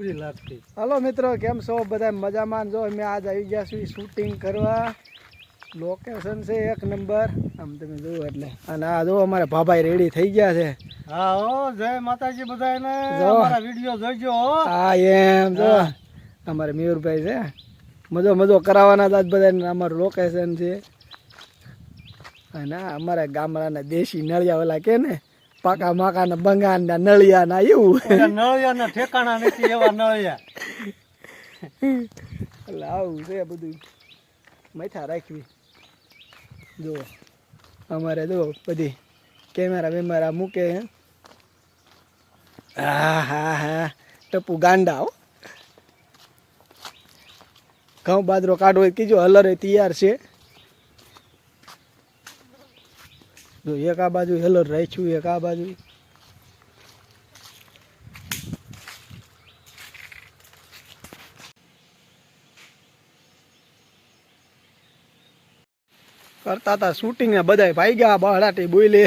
Hello मित्रों केम छो बधा मजामां। जो मैं आज आई गया छुं शूटिंग करवा। लोकेशन से एक नंबर आम तमे जो એટલે અને આ જો અમારા ભાભાઈ રેડી થઈ ગયા છે। હા હો જય માતાજી બધાને અમારા વિડિયો જોજો હો। હા એમ જો અમારે મયુરભાઈ છે મજો મજો કરાવવાના જ બધાને। અમારું લોકેશન છે અને અમારા ગામડાના દેશી નળિયા ઓલા કે ને પાકા માકાના બંગાળના નળિયા ના એવું નળિયાના ઠેકાણા નથી એવા નળિયા એટલે આવું છે બધું મૈથા રાખવી। જો અમારે જો બધી કેમેરા વેમેરા મૂકે। હા હા હા ટપુ ગાંડા હો। ઘઉં બાજરો કાઢવો કીજો હલરે તૈયાર છે। જો એક આ બાજુ હલર રાખ્યું એક આ બાજુ। करता था शूटिंग ने बधाई भाई गया बहड़ाटी बोले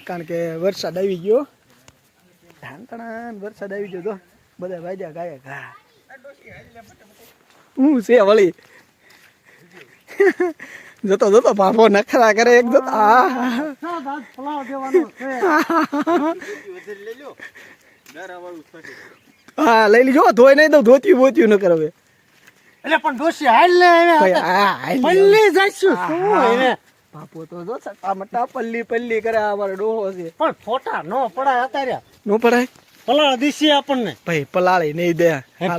कारण के वरसाद आई गयो। वरसाद आई गयो तो बधाई भाई गया गाय घा हूँ से वली जतो जतो बापो नखरा करे एक जतो हाँ लई लीजो धोई नहीं दो धोती बोती न करवे એટલે પણ ડોશી હાલ ને પલ્લી જઈશું શું એને બાપો તો જો સટા મટા પલ્લી પલ્લી કરે અમારો ડોહો છે પણ ફોટા નો પડાય અત્યારે નો પડાય પલાળ દીસી આપણને ભાઈ પલાળી નહીં દે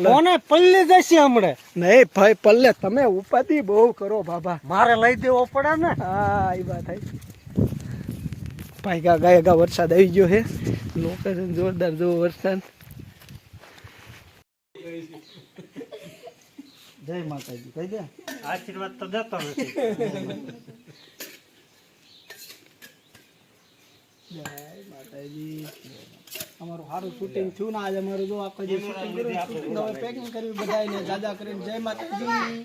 કોને પલ્લી જઈશે હમણે નહીં ભાઈ પલ્લે તમે ઉપાધિ બહુ કરો બાબા મારે લઈ દેવો પડે ને। હા એ વાત થાય ભાઈ ગા ગાય ગા વરસાદ આવી ગયો છે લોકેશન જોરદાર જો વરસાદ। જય માતાજી કહી દે આશીર્વાદ તો દેતો નથી। જય માતાજી અમારું સારું શૂટિંગ થયું ને આજે અમારું જો આખો જે શૂટિંગ કર્યું પેકિંગ કર્યું બધાને જાજા કરીને જય માતાજી।